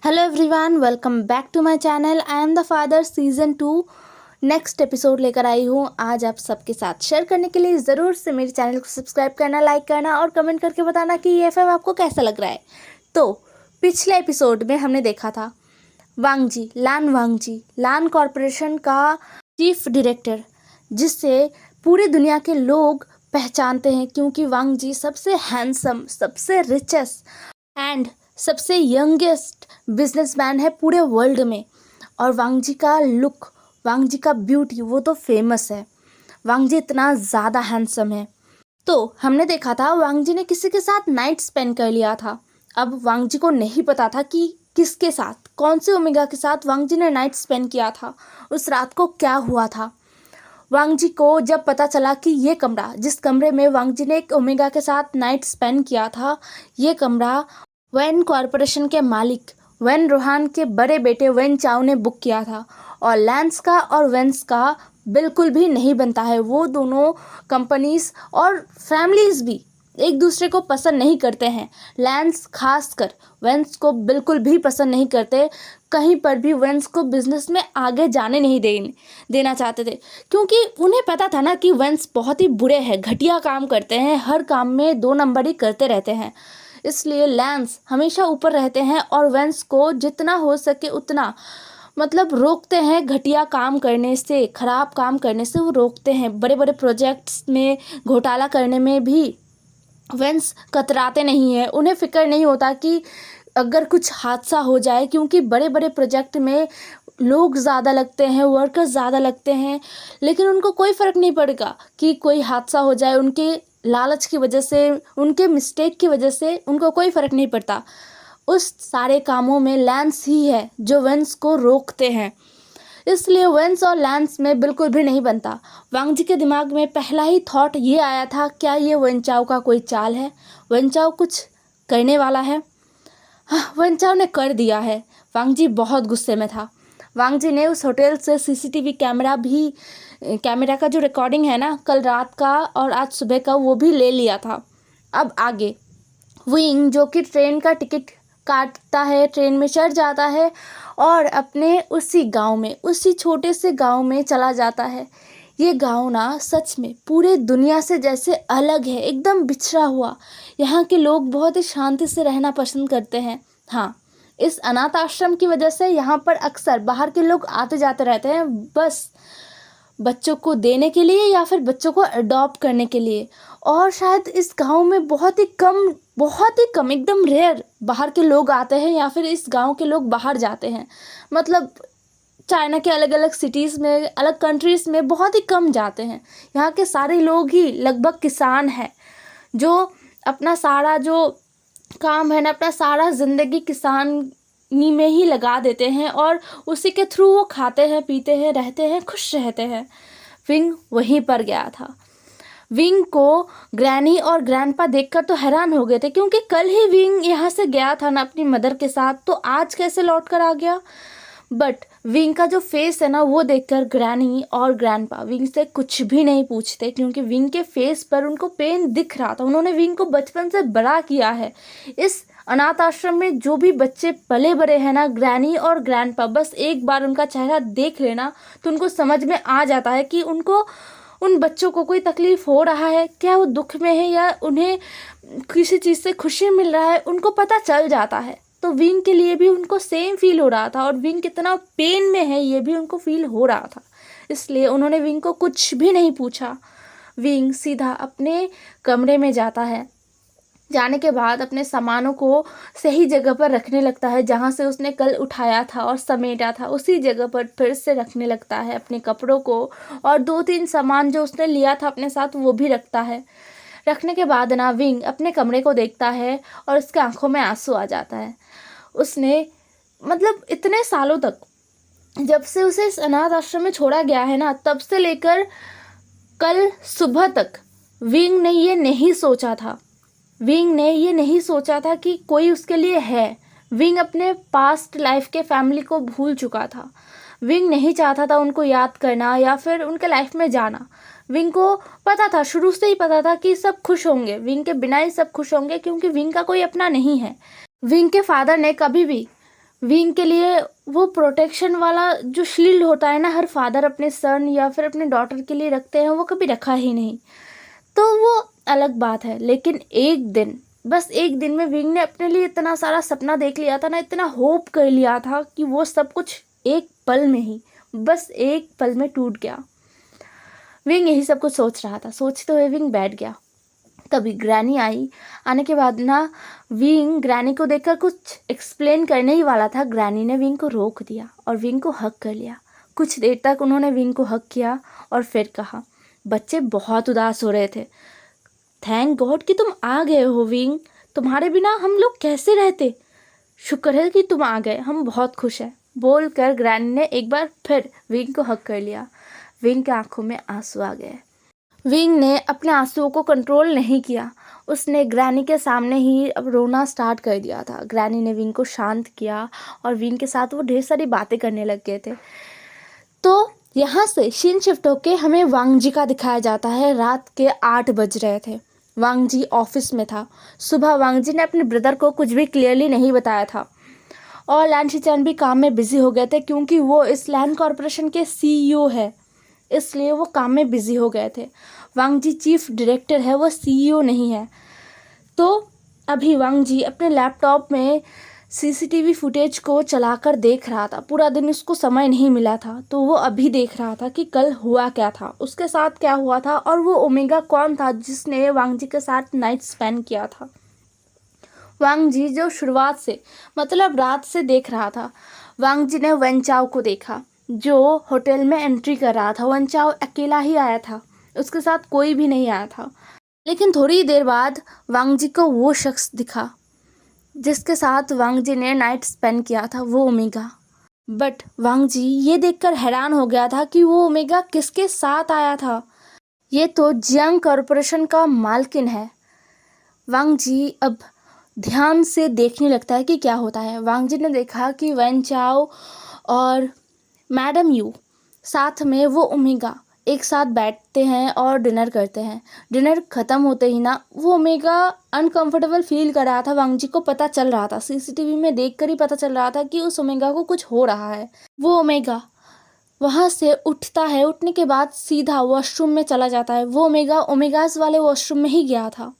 Hello everyone, welcome back to my channel. I am the father season 2 next episode लेकर आई हूँ आज आप सबके साथ शेयर करने के लिए। ज़रूर से मेरे चैनल को सब्सक्राइब करना, लाइक करना और कमेंट करके बताना कि ये फिल्म आपको कैसा लग रहा है। तो पिछले एपिसोड में हमने देखा था वांगजी, लान कॉरपोरेशन का चीफ डायरेक्टर, जिससे पूरी दुनिया के लोग पहचानते हैं क्योंकि वांगजी सबसे हैंडसम, सबसे रिचेस्ट एंड सबसे यंगेस्ट बिजनेसमैन है पूरे वर्ल्ड में। और वांगजी का लुक, वांगजी का ब्यूटी वो तो फेमस है। वांगजी इतना ज़्यादा हैंडसम है। तो हमने देखा था वांगजी ने किसी के साथ नाइट स्पेंड कर लिया था। अब वांगजी को नहीं पता था कि किसके साथ, कौन से ओमेगा के साथ वांगजी ने नाइट स्पेंड किया था, उस रात को क्या हुआ था। वांगजी को जब पता चला कि ये कमरा, जिस कमरे में वांगजी ने एक ओमेगा के साथ नाइट स्पेंड किया था, ये कमरा वैन कॉरपोरेशन के मालिक वैन रोहान के बड़े बेटे वैन चाओ ने बुक किया था। और लैंस का और वेंस का बिल्कुल भी नहीं बनता है। वो दोनों कंपनीज और फैमिलीज भी एक दूसरे को पसंद नहीं करते हैं। लैंस खासकर वेंस को बिल्कुल भी पसंद नहीं करते। कहीं पर भी वेंस को बिजनेस में आगे जाने नहीं देना चाहते थे, क्योंकि उन्हें पता था ना कि वेंस बहुत ही बुरे हैं, घटिया काम करते हैं, हर काम में 2 नंबर ही करते रहते हैं। इसलिए लैंस हमेशा ऊपर रहते हैं और वेंस को जितना हो सके उतना रोकते हैं, घटिया काम करने से, ख़राब काम करने से वो रोकते हैं। बड़े बड़े प्रोजेक्ट्स में घोटाला करने में भी वेंस कतराते नहीं हैं। उन्हें फ़िक्र नहीं होता कि अगर कुछ हादसा हो जाए, क्योंकि बड़े बड़े प्रोजेक्ट में लोग ज़्यादा लगते हैं, वर्कर्स ज़्यादा लगते हैं, लेकिन उनको कोई फ़र्क नहीं पड़ेगा कि कोई हादसा हो जाए। उनके लालच की वजह से, उनके मिस्टेक की वजह से उनको कोई फ़र्क नहीं पड़ता। उस सारे कामों में लैंस ही है जो वेंस को रोकते हैं। इसलिए वेंस और लैंस में बिल्कुल भी नहीं बनता। वांगजी के दिमाग में पहला ही थॉट ये आया था, क्या ये वेंचाओ का कोई चाल है, वेंचाओ कुछ करने वाला है। हाँ, वेंचाओ ने कर दिया है। वांगजी बहुत गुस्से में था। वांगजी ने उस होटल से सीसीटीवी कैमरा का जो रिकॉर्डिंग है ना, कल रात का और आज सुबह का, वो भी ले लिया था। अब आगे विंग, जो कि ट्रेन का टिकट काटता है, ट्रेन में चढ़ जाता है और अपने उसी गांव में, उसी छोटे से गांव में चला जाता है। ये गांव ना सच में पूरे दुनिया से जैसे अलग है, एकदम बिछड़ा हुआ। यहाँ के लोग बहुत ही शांति से रहना पसंद करते हैं। हाँ, इस अनाथ आश्रम की वजह से यहाँ पर अक्सर बाहर के लोग आते जाते रहते हैं, बस बच्चों को देने के लिए या फिर बच्चों को अडॉप्ट करने के लिए। और शायद इस गांव में बहुत ही कम एकदम रेयर बाहर के लोग आते हैं, या फिर इस गांव के लोग बाहर जाते हैं। चाइना के अलग अलग सिटीज़ में, अलग कंट्रीज़ में बहुत ही कम जाते हैं। यहाँ के सारे लोग ही लगभग किसान हैं, जो अपना सारा जो काम है ना, अपना सारा ज़िंदगी किसानी में ही लगा देते हैं और उसी के थ्रू वो खाते हैं, पीते हैं, रहते हैं, खुश रहते हैं। विंग वहीं पर गया था। विंग को ग्रैनी और ग्रैंडपा देखकर तो हैरान हो गए थे, क्योंकि कल ही विंग यहाँ से गया था ना अपनी मदर के साथ, तो आज कैसे लौट कर आ गया। बट विंग का जो फेस है ना, वो देखकर ग्रैनी और ग्रैंडपा विंग से कुछ भी नहीं पूछते, क्योंकि विंग के फेस पर उनको पेन दिख रहा था। उन्होंने विंग को बचपन से बड़ा किया है। इस अनाथ आश्रम में जो भी बच्चे पले बड़े हैं ना, ग्रैनी और ग्रैंडपा, बस एक बार उनका चेहरा देख लेना तो उनको समझ में आ जाता है कि उनको, उन बच्चों को कोई तकलीफ़ हो रहा है, क्या वो दुख में है या उन्हें किसी चीज़ से खुशी मिल रहा है, उनको पता चल जाता है। तो विंग के लिए भी उनको सेम फील हो रहा था, और विंग कितना पेन में है ये भी उनको फील हो रहा था। इसलिए उन्होंने विंग को कुछ भी नहीं पूछा। विंग सीधा अपने कमरे में जाता है। जाने के बाद अपने सामानों को सही जगह पर रखने लगता है, जहाँ से उसने कल उठाया था और समेटा था, उसी जगह पर फिर से रखने लगता है अपने कपड़ों को, और 2-3 सामान जो उसने लिया था अपने साथ वो भी रखता है। रखने के बाद ना विंग अपने कमरे को देखता है और उसके आंखों में आंसू आ जाता है। उसने इतने सालों तक, जब से उसे इस अनाथ आश्रम में छोड़ा गया है ना, तब से लेकर कल सुबह तक विंग ने ये नहीं सोचा था, कि कोई उसके लिए है। विंग अपने पास्ट लाइफ के फैमिली को भूल चुका था। विंग नहीं चाहता था उनको याद करना या फिर उनके लाइफ में जाना। विंग को पता था, शुरू से ही पता था कि सब खुश होंगे, विंग के बिना ही सब खुश होंगे, क्योंकि विंग का कोई अपना नहीं है। विंग के फादर ने कभी भी विंग के लिए वो प्रोटेक्शन वाला जो शील्ड होता है ना, हर फादर अपने सन या फिर अपने डॉटर के लिए रखते हैं, वो कभी रखा ही नहीं। तो वो अलग बात है। लेकिन एक दिन, बस एक दिन में विंग ने अपने लिए इतना सारा सपना देख लिया था ना, इतना होप कर लिया था कि वो सब कुछ एक पल में ही, बस एक पल में टूट गया। विंग यही सब कुछ सोच रहा था। सोचते हुए विंग बैठ गया। तभी ग्रैनी आई। आने के बाद ना विंग ग्रैनी को देखकर कुछ एक्सप्लेन करने ही वाला था। ग्रैनी ने विंग को रोक दिया और विंग को हग कर लिया। कुछ देर तक उन्होंने विंग को हग किया और फिर कहा, बच्चे बहुत उदास हो रहे थे। थैंक गॉड कि तुम आ गए हो विंग, तुम्हारे बिना हम लोग कैसे रहते। शुक्र है कि तुम आ गए, हम बहुत खुश हैं। बोलकर ग्रैनी ने एक बार फिर विंग को हग कर लिया। विंग की आंखों में आंसू आ गए। विंग ने अपने आंसुओं को कंट्रोल नहीं किया। उसने ग्रैनी के सामने ही अब रोना स्टार्ट कर दिया था। ग्रैनी ने विंग को शांत किया और विंग के साथ वो ढेर सारी बातें करने लग गए थे। तो यहाँ से सीन शिफ्ट होके हमें वांग जी का दिखाया जाता है। रात के 8 बज रहे थे। वांग जी ऑफिस में था। सुबह वांग जी ने अपने ब्रदर को कुछ भी क्लियरली नहीं बताया था और लैन शिचैन भी काम में बिजी हो गए थे, क्योंकि वो इस लैंड कॉरपोरेशन के सीईओ है, इसलिए वो काम में बिजी हो गए थे। वांग जी चीफ डायरेक्टर है, वो सीईओ नहीं है। तो अभी वांग जी अपने लैपटॉप में सीसीटीवी फुटेज को चलाकर देख रहा था। पूरा दिन उसको समय नहीं मिला था, तो वो अभी देख रहा था कि कल हुआ क्या था, उसके साथ क्या हुआ था और वो ओमेगा कौन था जिसने वांग जी के साथ नाइट स्पेंड किया था। वांग जी जो शुरुआत से, मतलब रात से देख रहा था। वांग जी ने वन चाओ को देखा जो होटल में एंट्री कर रहा था। वन चाओ अकेला ही आया था, उसके साथ कोई भी नहीं आया था। लेकिन थोड़ी देर बाद वांग जी को वो शख्स दिखा जिसके साथ वांग जी ने नाइट स्पेंड किया था, वो ओमेगा। बट वांग जी ये देखकर हैरान हो गया था कि वो ओमेगा किसके साथ आया था। ये तो जियांग कॉरपोरेशन का मालकिन है। वांग जी अब ध्यान से देखने लगता है कि क्या होता है। वांग जी ने देखा कि वन चाओ और मैडम यू साथ में वो ओमेगा एक साथ बैठते हैं और डिनर करते हैं। डिनर ख़त्म होते ही ना वो ओमेगा अनकंफर्टेबल फील कर रहा था। वांग जी को पता चल रहा था, सीसीटीवी में देखकर ही पता चल रहा था कि उस ओमेगा को कुछ हो रहा है। वो ओमेगा वहाँ से उठता है, उठने के बाद सीधा वॉशरूम में चला जाता है। वो ओमेगा ओमेगास वाले वॉशरूम में ही गया था।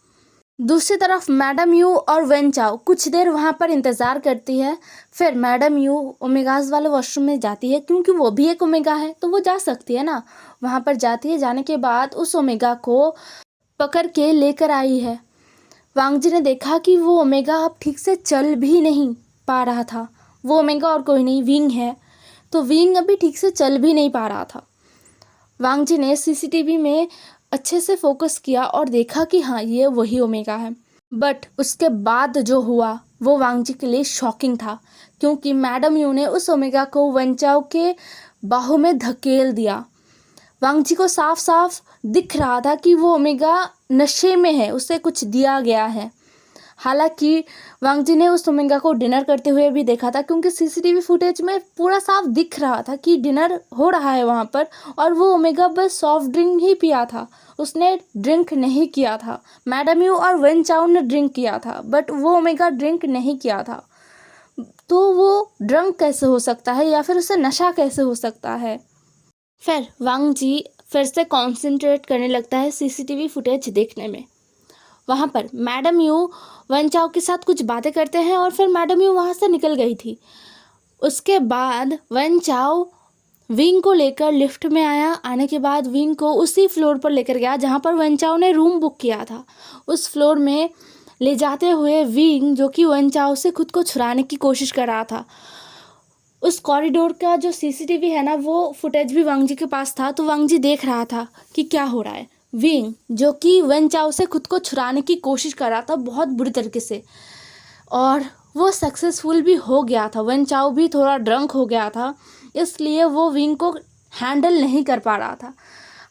दूसरी तरफ मैडम यू और वन चाओ कुछ देर वहाँ पर इंतज़ार करती है। फिर मैडम यू ओमेगास वाले वॉशरूम में जाती है, क्योंकि वो भी एक ओमेगा है तो वो जा सकती है ना। वहाँ पर जाती है, जाने के बाद उस ओमेगा को पकड़ के लेकर आई है। वांग जी ने देखा कि वो ओमेगा अब ठीक से चल भी नहीं पा रहा था। वो ओमेगा और कोई नहीं, विंग है। तो विंग अभी ठीक से चल भी नहीं पा रहा था। वांग जी ने सीसीटीवी में अच्छे से फोकस किया और देखा कि हाँ, ये वही ओमेगा है। बट उसके बाद जो हुआ वो वांग जी के लिए शॉकिंग था, क्योंकि मैडम यू ने उस ओमेगा को वन चाओ के बाहों में धकेल दिया। वांग जी को साफ साफ दिख रहा था कि वो ओमेगा नशे में है, उसे कुछ दिया गया है। हालांकि वांग जी ने उस ओमेगा को डिनर करते हुए भी देखा था, क्योंकि सीसीटीवी फुटेज में पूरा साफ दिख रहा था कि डिनर हो रहा है वहाँ पर, और वो ओमेगा बस सॉफ्ट ड्रिंक ही पिया था, उसने ड्रिंक नहीं किया था। मैडम यू और वन चाओ ने ड्रिंक किया था, बट वो ओमेगा ड्रिंक नहीं किया था। तो वो ड्रंक कैसे हो सकता है, या फिर उसे नशा कैसे हो सकता है। फिर वांग जी फिर से कॉन्सेंट्रेट करने लगता है सीसीटीवी फुटेज देखने में। वहाँ पर मैडम यू वन चाओ के साथ कुछ बातें करते हैं और फिर मैडम यू वहाँ से निकल गई थी। उसके बाद वन चाओ विंग को लेकर लिफ्ट में आया। आने के बाद विंग को उसी फ्लोर पर लेकर गया जहाँ पर वन चाओ ने रूम बुक किया था। उस फ्लोर में ले जाते हुए विंग, जो कि वन चाओ से खुद को छुड़ाने की कोशिश कर रहा था, उस कॉरिडोर का जो सीसीटीवी है ना, वो फुटेज भी वांग जी के पास था। तो वांग जी देख रहा था कि क्या हो रहा है। विंग जो कि वन चाओ से खुद को छुड़ाने की कोशिश कर रहा था बहुत बुरी तरीके से, और वो सक्सेसफुल भी हो गया था। वन चाओ भी थोड़ा ड्रंक हो गया था, इसलिए वो विंग को हैंडल नहीं कर पा रहा था।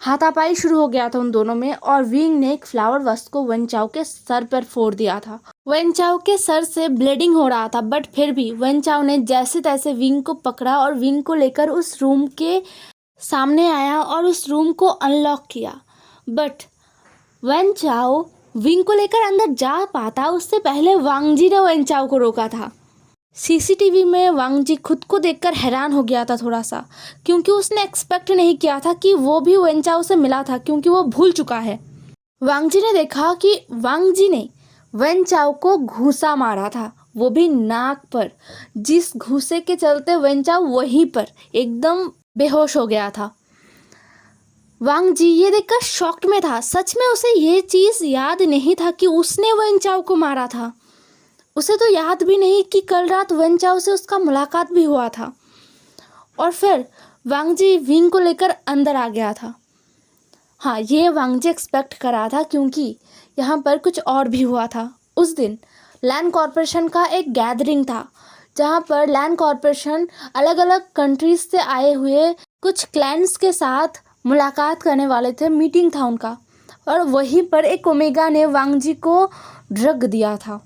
हाथापाई शुरू हो गया था उन दोनों में, और विंग ने एक फ्लावर वस्त को वन चाओ के सर पर फोड़ दिया था। वन चाओ के सर से ब्लीडिंग हो रहा था, बट फिर भी वन चाओ ने जैसे तैसे विंग को पकड़ा और विंग को लेकर उस रूम के सामने आया और उस रूम को अनलॉक किया। बट वन चाओ विंग को लेकर अंदर जा पाता उससे पहले वांग जी ने वन चाओ को रोका था। सीसीटीवी में वांग जी खुद को देखकर हैरान हो गया था थोड़ा सा, क्योंकि उसने एक्सपेक्ट नहीं किया था कि वो भी वेन चाओ से मिला था, क्योंकि वो भूल चुका है। वांग जी ने देखा कि वांग जी ने वेन चाओ को घूंसा मारा था, वो भी नाक पर, जिस घूंसे के चलते वेन चाओ वहीं पर एकदम बेहोश हो गया था। वांग जी ये देखकर शॉक्ड में था। सच में उसे ये चीज़ याद नहीं था कि उसने वेन चाओ को मारा था। उसे तो याद भी नहीं कि कल रात वेन चाओ से उसका मुलाकात भी हुआ था। और फिर वांग जी विंग को लेकर अंदर आ गया था। हाँ, ये वांग जी एक्सपेक्ट करा था, क्योंकि यहाँ पर कुछ और भी हुआ था। उस दिन लैंड कॉरपोरेशन का एक गैदरिंग था, जहाँ पर लैंड कॉरपोरेशन अलग अलग कंट्रीज से आए हुए कुछ क्लाइंट्स के साथ मुलाकात करने वाले थे। मीटिंग था उनका, और वहीं पर एक ओमेगा ने वांग जी को ड्रग दिया था,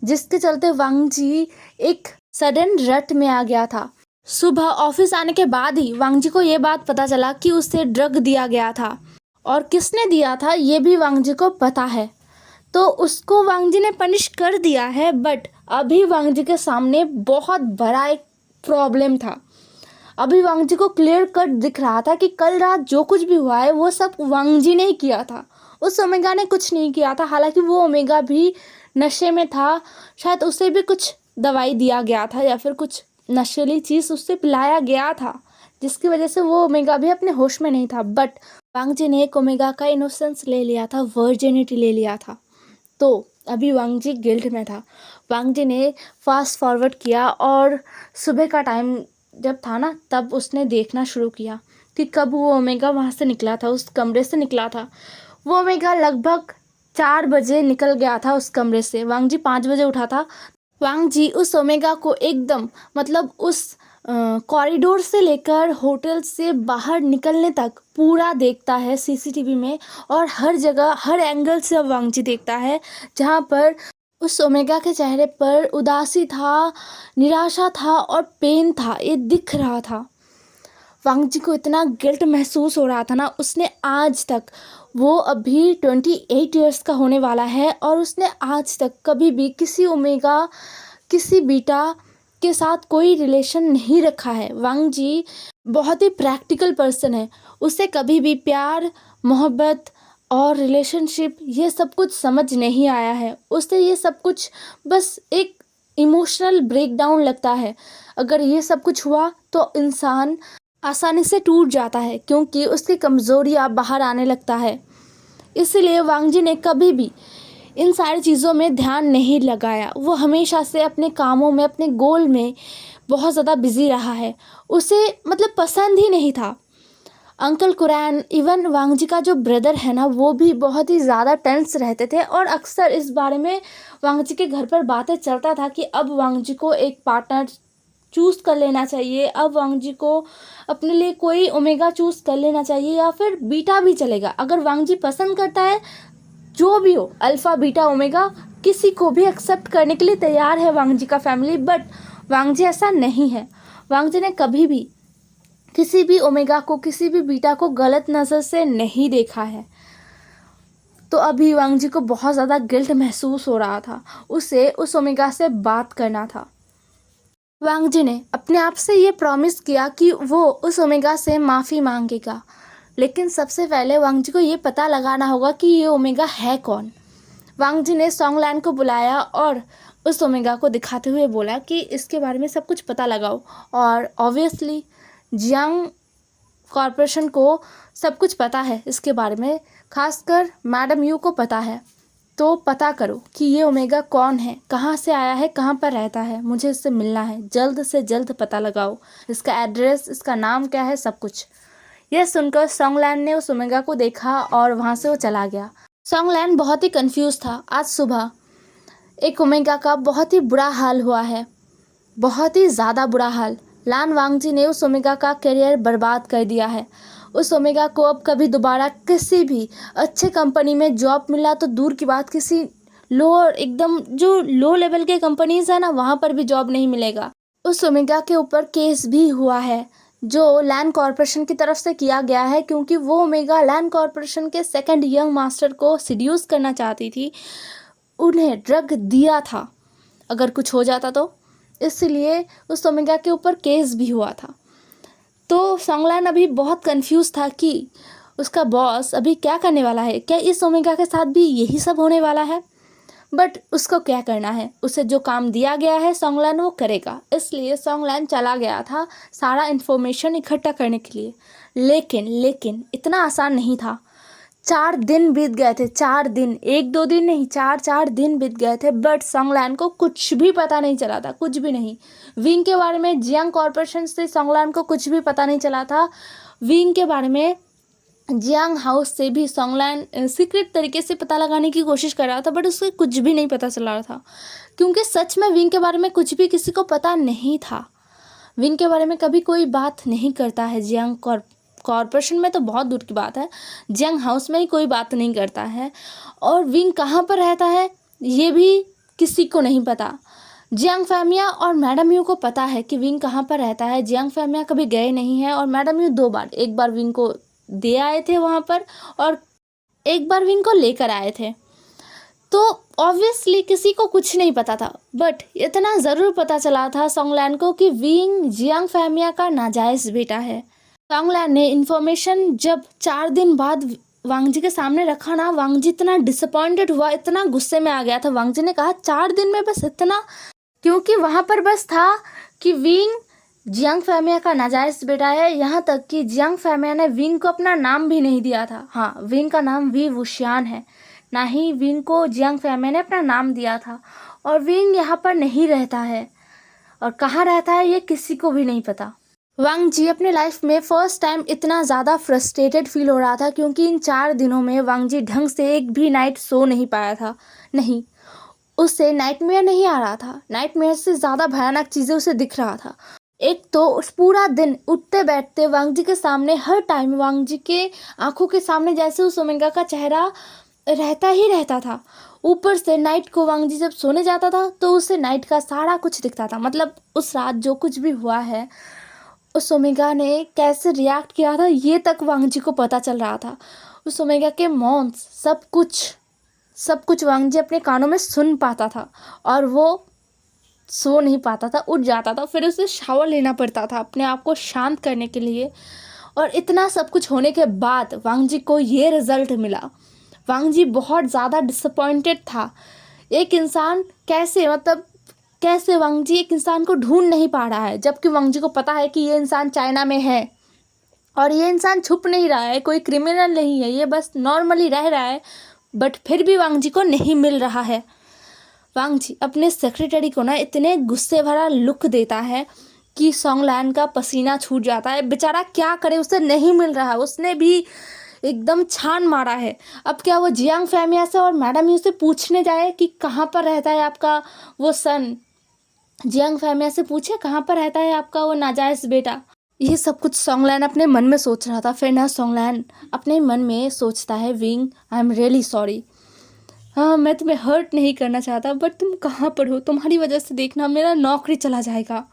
जिसके चलते वांग जी एक सडन रट में आ गया था। सुबह ऑफिस आने के बाद ही वांग जी को ये बात पता चला कि उसे ड्रग दिया गया था, और किसने दिया था ये भी वांग जी को पता है। तो उसको वांग जी ने पनिश कर दिया है, बट अभी वांग जी के सामने बहुत बड़ा एक प्रॉब्लम था। अभी वांग जी को क्लियर कट दिख रहा था कि कल रात जो कुछ भी हुआ है वो सब वांग जी ने ही किया था। उस ओमेगा ने कुछ नहीं किया था। हालांकि वो ओमेगा भी नशे में था, शायद उसे भी कुछ दवाई दिया गया था या फिर कुछ नशीली चीज़ उससे पिलाया गया था, जिसकी वजह से वो ओमेगा भी अपने होश में नहीं था। बट वांग जी ने एक ओमेगा का इनोसेंस ले लिया था, वर्जिनिटी ले लिया था। तो अभी वांग जी गिल्ट में था। वांग जी ने फास्ट फॉरवर्ड किया, और सुबह का टाइम जब था ना, तब उसने देखना शुरू किया कि कब वो ओमेगा वहाँ से निकला था, उस कमरे से निकला था। वो ओमेगा लगभग 4 बजे निकल गया था उस कमरे से। वांग जी 5 बजे उठा था। वांग जी उस ओमेगा को एकदम, मतलब उस कॉरिडोर से लेकर होटल से बाहर निकलने तक पूरा देखता है सीसीटीवी में, और हर जगह हर एंगल से वांग जी देखता है। जहाँ पर उस ओमेगा के चेहरे पर उदासी था, निराशा था और पेन था, ये दिख रहा था। वांग जी को इतना गिल्ट महसूस हो रहा था ना। उसने आज तक, वो अभी 28 ईयर्स का होने वाला है, और उसने आज तक कभी भी किसी ओमेगा, किसी बीटा के साथ कोई रिलेशन नहीं रखा है। वांग जी बहुत ही प्रैक्टिकल पर्सन है। उसे कभी भी प्यार, मोहब्बत और रिलेशनशिप ये सब कुछ समझ नहीं आया है। उसे ये सब कुछ बस एक इमोशनल ब्रेकडाउन लगता है। अगर ये सब कुछ हुआ तो इंसान आसानी से टूट जाता है, क्योंकि उसकी कमज़ोरियाँ बाहर आने लगता है। इसलिए वांग जी ने कभी भी इन सारी चीज़ों में ध्यान नहीं लगाया। वो हमेशा से अपने कामों में, अपने गोल में बहुत ज़्यादा बिजी रहा है। उसे मतलब पसंद ही नहीं था। अंकल कुरैन, इवन वांग जी का जो ब्रदर है ना, वो भी बहुत ही ज़्यादा टेंस रहते थे, और अक्सर इस बारे में वांग जी के घर पर बातें चलता था कि अब वांग जी को एक पार्टनर चूज़ कर लेना चाहिए, अब वांग जी को अपने लिए कोई ओमेगा चूज़ कर लेना चाहिए, या फिर बीटा भी चलेगा। अगर वांग जी पसंद करता है, जो भी हो, अल्फ़ा बीटा ओमेगा, किसी को भी एक्सेप्ट करने के लिए तैयार है वांग जी का फैमिली। बट वांग जी ऐसा नहीं है। वांग जी ने कभी भी किसी भी ओमेगा को, किसी भी बीटा को गलत नज़र से नहीं देखा है। तो अभी वांग जी को बहुत ज़्यादा गिल्ट महसूस हो रहा था। उसे उस ओमेगा से बात करना था। वांग जी ने अपने आप से ये प्रॉमिस किया कि वो उस ओमेगा से माफ़ी मांगेगा, लेकिन सबसे पहले वांग जी को ये पता लगाना होगा कि ये ओमेगा है कौन। वांग जी ने सॉन्गलैंड को बुलाया और उस ओमेगा को दिखाते हुए बोला कि इसके बारे में सब कुछ पता लगाओ। और ऑब्वियसली जियांग कॉरपोरेशन को सब कुछ पता है इसके बारे में, खासकर मैडम यू को पता है। तो पता करो कि ये ओमेगा कौन है, कहाँ से आया है, कहाँ पर रहता है, मुझे इससे मिलना है, जल्द से जल्द पता लगाओ, इसका एड्रेस, इसका नाम क्या है, सब कुछ। यह सुनकर सॉन्गलैंड ने उस ओमेगा को देखा और वहाँ से वो चला गया। सॉन्गलैंड बहुत ही कंफ्यूज था। आज सुबह एक ओमेगा का बहुत ही बुरा हाल हुआ है, बहुत ही ज़्यादा बुरा हाल। लान वांग जी ने उस ओमेगा का करियर बर्बाद कर दिया है। उस ओमेगा को अब कभी दोबारा किसी भी अच्छे कंपनी में जॉब मिला तो दूर की बात, किसी लोअर, एकदम जो लो लेवल के कंपनीज है ना, वहाँ पर भी जॉब नहीं मिलेगा। उस ओमेगा के ऊपर केस भी हुआ है, जो लैंड कॉरपोरेशन की तरफ से किया गया है, क्योंकि वो ओमेगा लैंड कॉरपोरेशन के सेकंड यंग मास्टर को सिड्यूस करना चाहती थी, उन्हें ड्रग दिया था। अगर कुछ हो जाता तो इसलिए उस ओमेगा के ऊपर केस भी हुआ था। तो सॉन्गलैन अभी बहुत कंफ्यूज था कि उसका बॉस अभी क्या करने वाला है, क्या इस ओमेगा के साथ भी यही सब होने वाला है। बट उसको क्या करना है, उसे जो काम दिया गया है सॉन्गलैन वो करेगा। इसलिए सॉन्गलैन चला गया था सारा इन्फॉर्मेशन इकट्ठा करने के लिए। लेकिन इतना आसान नहीं था। 4 दिन बीत गए थे, 4 दिन, 1-2 दिन नहीं, 4 दिन बीत गए थे। बट सॉन्गलैन को कुछ भी पता नहीं चला था, कुछ भी नहीं। विंग के बारे में, जियांग कॉर्पोरेशन से सॉन्गलैन को कुछ भी पता नहीं चला था। विंग के बारे में जियांग हाउस से भी सॉन्गलैन सीक्रेट तरीके से पता लगाने की कोशिश कर रहा था, बट उसे कुछ भी नहीं पता चल रहा था, क्योंकि सच में विंग के बारे में कुछ भी किसी को पता नहीं था। विंग के बारे में कभी कोई बात नहीं करता है। जियांग कॉर्पोरेशन में तो बहुत दूर की बात है, जियांग हाउस में ही कोई बात नहीं करता है। और विंग कहाँ पर रहता है ये भी किसी को नहीं पता। जियांग फैमिया और मैडम यू को पता है कि विंग कहाँ पर रहता है। जियांग फैमिया कभी गए नहीं हैं और मैडम यू 2 बार, एक बार विंग को दे आए थे वहाँ पर और एक बार विंग को लेकर आए थे। तो ऑब्वियसली किसी को कुछ नहीं पता था, बट इतना ज़रूर पता चला था सॉन्गलैन को कि विंग जियांग फैमिया का नाजायज़ बेटा है। सॉन्गलैन ने इन्फॉर्मेशन जब 4 दिन बाद वांग जी के सामने रखा ना, वांग जी इतना डिसअपॉइंटेड हुआ, इतना गुस्से में आ गया था। वांग जी ने कहा 4 दिन में बस इतना, क्योंकि वहाँ पर बस था कि विंग जियांग फैमिया का नाजायज़ बेटा है। यहाँ तक कि जियांग फैमिया ने विंग को अपना नाम भी नहीं दिया था। हाँ, विंग का नाम वी वुशियान है, ना ही विंग को जियांग फैमिया ने अपना नाम दिया था। और विंग यहाँ पर नहीं रहता है, और कहाँ रहता है ये किसी को भी नहीं पता। वांग जी अपने लाइफ में फर्स्ट टाइम इतना ज़्यादा फ्रस्ट्रेटेड फील हो रहा था, क्योंकि इन 4 दिनों में वांग जी ढंग से एक भी नाइट सो नहीं पाया था। नहीं, उससे नाइटमेयर नहीं आ रहा था, नाइटमेयर से ज़्यादा भयानक चीज़ें उसे दिख रहा था। एक तो उस पूरा दिन उठते बैठते वांग जी के सामने, हर टाइम वांग जी के आंखों के सामने जैसे उस ओमेगा का चेहरा रहता ही रहता था। ऊपर से नाइट को वांग जी जब सोने जाता था तो उसे नाइट का सारा कुछ दिखता था। मतलब उस रात जो कुछ भी हुआ है, उस ओमेगा ने कैसे रिएक्ट किया था ये तक वांग जी को पता चल रहा था। उस ओमेगा के मॉन्स सब कुछ वांग जी अपने कानों में सुन पाता था, और वो सो नहीं पाता था, उठ जाता था। फिर उसे शावर लेना पड़ता था अपने आप को शांत करने के लिए। और इतना सब कुछ होने के बाद वांग जी को ये रिज़ल्ट मिला। वांग जी बहुत ज़्यादा डिसअपॉइंटेड था। एक इंसान कैसे वांग जी एक इंसान को ढूंढ नहीं पा रहा है, जबकि वांग जी को पता है कि ये इंसान चाइना में है और ये इंसान छुप नहीं रहा है, कोई क्रिमिनल नहीं है, ये बस नॉर्मली रह रहा है। बट फिर भी वांग जी को नहीं मिल रहा है। वांग जी अपने सेक्रेटरी को ना इतने गुस्से भरा लुक देता है कि सॉन्गलैन का पसीना छूट जाता है। बेचारा क्या करे, उसे नहीं मिल रहा है, उसने भी एकदम छान मारा है। अब क्या वो जियांग फैमिया से और मैडम यू से पूछने जाए कि कहाँ पर रहता है आपका वो सन, जियांग फैमिया से पूछे कहाँ पर रहता है आपका वो नाजायज़ बेटा। ये सब कुछ सॉन्गलैन अपने मन में सोच रहा था। फिर ना सॉन्गलैन अपने मन में सोचता है, wing I am really sorry, हाँ मैं तुम्हें हर्ट नहीं करना चाहता, बट तुम कहाँ पर हो, तुम्हारी वजह से देखना मेरा नौकरी चला जाएगा।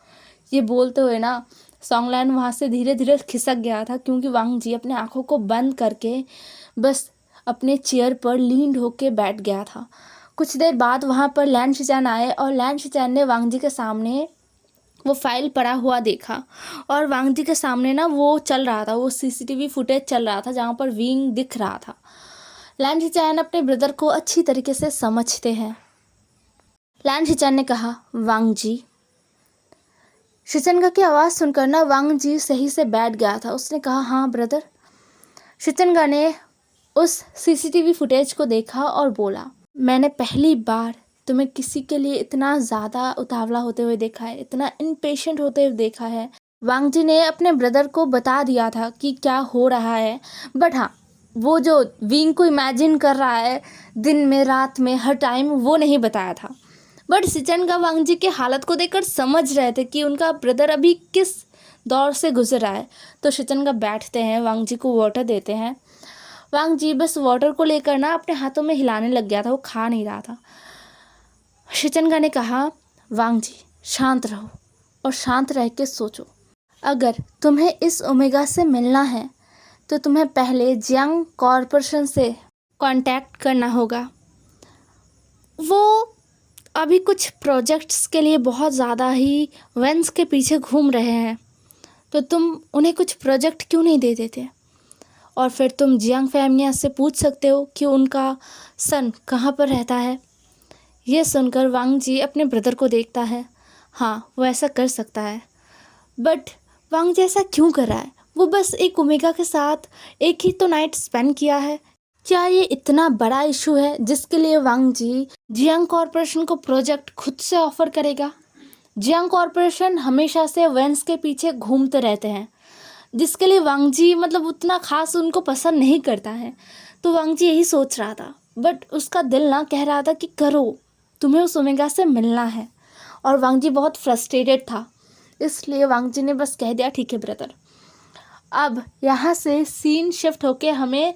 ये बोलते हुए ना सॉन्गलैन वहाँ से धीरे धीरे खिसक गया था, क्योंकि वांग जी अपने आँखों को बंद करके बस अपने चेयर पर लीन होके बैठ गया था। कुछ देर बाद वहाँ पर लैन शिचैन आए और लैन शिचैन ने वांग जी के सामने वो फाइल पड़ा हुआ देखा, और वांग जी के सामने ना वो चल रहा था, वो CCTV फुटेज चल रहा था जहाँ पर विंग दिख रहा था। लैन शिचैन अपने ब्रदर को अच्छी तरीके से समझते हैं। लैन शिचैन ने कहा, वांग जी। शिचेंगा की आवाज़ सुनकर ना वांग जी सही से बैठ गया था। उसने कहा, हाँ ब्रदर। शिचेंगा ने उस CCTV फुटेज को देखा और बोला, मैंने पहली बार तुम्हें किसी के लिए इतना ज़्यादा उतावला होते हुए देखा है, इतना इम्पेशेंट होते हुए देखा है। वांग जी ने अपने ब्रदर को बता दिया था कि क्या हो रहा है, बट हाँ वो जो विंग को इमेजिन कर रहा है दिन में रात में हर टाइम, वो नहीं बताया था। बट शिचेंगा वांग जी के हालत को देखकर समझ रहे थे कि उनका ब्रदर अभी किस दौर से गुजर रहा है। तो शिचेंगा बैठते हैं, वांग जी को वाटर देते हैं। वांग जी बस वाटर को लेकर ना अपने हाथों में हिलाने लग गया था, वो खा नहीं रहा था। शिचेंगा ने कहा, वांग जी शांत रहो और शांत रह के सोचो। अगर तुम्हें इस ओमेगा से मिलना है तो तुम्हें पहले जियांग कॉर्पोरेशन से कांटेक्ट करना होगा। वो अभी कुछ प्रोजेक्ट्स के लिए बहुत ज़्यादा ही वेंस के पीछे घूम रहे हैं, तो तुम उन्हें कुछ प्रोजेक्ट क्यों नहीं दे देते? और फिर तुम जियांग फैमिली से पूछ सकते हो कि उनका सन कहाँ पर रहता है। ये सुनकर वांग जी अपने ब्रदर को देखता है। हाँ, वो ऐसा कर सकता है, बट वांग जी ऐसा क्यों कर रहा है? वो बस एक ओमेगा के साथ एक ही तो नाइट स्पेंड किया है। क्या ये इतना बड़ा इशू है जिसके लिए वांग जी जियांग कॉरपोरेशन को प्रोजेक्ट खुद से ऑफर करेगा? जियांग कॉरपोरेशन हमेशा से वेंस के पीछे घूमते रहते हैं, जिसके लिए वांग जी मतलब उतना खास उनको पसंद नहीं करता है। तो वांग जी यही सोच रहा था, बट उसका दिल ना कह रहा था कि करो, तुम्हें उस ओमेगा से मिलना है। और वांग जी बहुत फ्रस्ट्रेटेड था, इसलिए वांग जी ने बस कह दिया ठीक है ब्रदर। अब यहाँ से सीन शिफ्ट होके हमें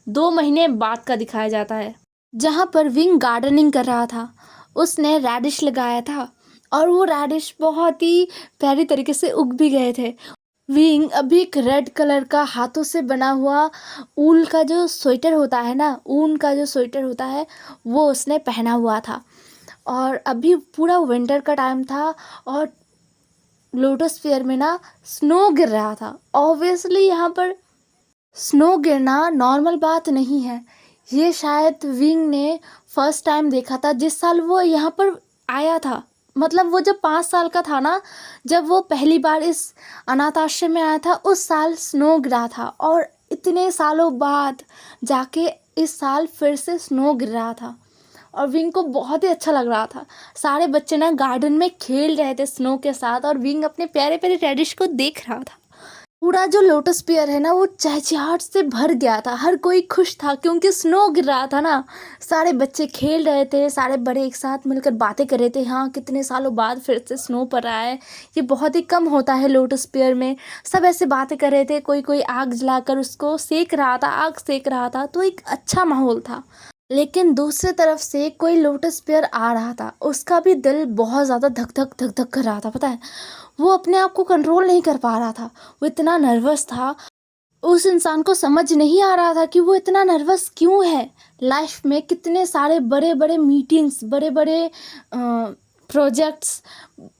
2 महीने बाद का दिखाया जाता है, जहाँ पर विंग गार्डनिंग कर रहा था। उसने रेडिश लगाया था और वो रेडिश बहुत ही प्यारी तरीके से उग भी गए थे। विंग अभी एक रेड कलर का हाथों से बना हुआ ऊन का जो स्वेटर होता है ना, ऊन का जो स्वेटर होता है, वो उसने पहना हुआ था। और अभी पूरा विंटर का टाइम था और लोटस फेयर में ना स्नो गिर रहा था। ऑब्वियसली यहाँ पर स्नो गिरना नॉर्मल बात नहीं है। ये शायद विंग ने फर्स्ट टाइम देखा था जिस साल वो यहाँ पर आया था। मतलब वो जब 5 साल का था ना, जब वो पहली बार इस अनाथ आश्रम में आया था, उस साल स्नो गिरा था। और इतने सालों बाद जाके इस साल फिर से स्नो गिर रहा था और विंग को बहुत ही अच्छा लग रहा था। सारे बच्चे ना गार्डन में खेल रहे थे स्नो के साथ और विंग अपने प्यारे प्यारे रेडिश को देख रहा था। पूरा जो लोटस पेयर है ना, वो चहचहाहट से भर गया था। हर कोई खुश था क्योंकि स्नो गिर रहा था ना। सारे बच्चे खेल रहे थे, सारे बड़े एक साथ मिलकर बातें कर रहे थे। हाँ, कितने सालों बाद फिर से स्नो पड़ रहा है, ये बहुत ही कम होता है लोटस पेयर में। सब ऐसे बातें कर रहे थे, कोई कोई आग जलाकर उसको सेक रहा था, आग सेक रहा था, तो एक अच्छा माहौल था। लेकिन दूसरी तरफ से कोई लोटस पेयर आ रहा था, उसका भी दिल बहुत ज़्यादा धक धक धक धक कर रहा था। पता है, वो अपने आप को कंट्रोल नहीं कर पा रहा था, वो इतना नर्वस था। उस इंसान को समझ नहीं आ रहा था कि वो इतना नर्वस क्यों है। लाइफ में कितने सारे बड़े बड़े मीटिंग्स, बड़े बड़े प्रोजेक्ट्स,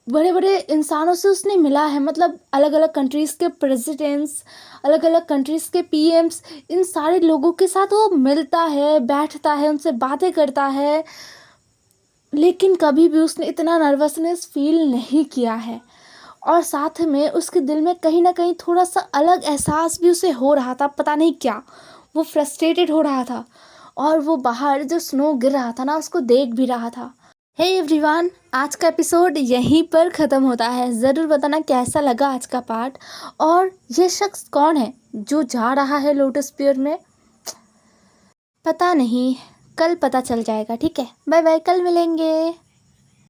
बड़े बड़े इंसानों से उसने मिला है। मतलब अलग अलग कंट्रीज़ के प्रेसिडेंट्स, अलग अलग कंट्रीज़ के पीएम्स, इन सारे लोगों के साथ वो मिलता है, बैठता है, उनसे बातें करता है, लेकिन कभी भी उसने इतना नर्वसनेस फील नहीं किया है। और साथ में उसके दिल में कहीं ना कहीं थोड़ा सा अलग एहसास भी उसे हो रहा था, पता नहीं क्या। वो फ्रस्ट्रेटेड हो रहा था और वो बाहर जो स्नो गिर रहा था ना, उसको देख भी रहा था। हे एवरीवन, आज का एपिसोड यहीं पर ख़त्म होता है। ज़रूर बताना कैसा लगा आज का पार्ट, और ये शख्स कौन है जो जा रहा है लोटस पेयर में। पता नहीं, कल पता चल जाएगा। ठीक है, बाय बाय, कल मिलेंगे।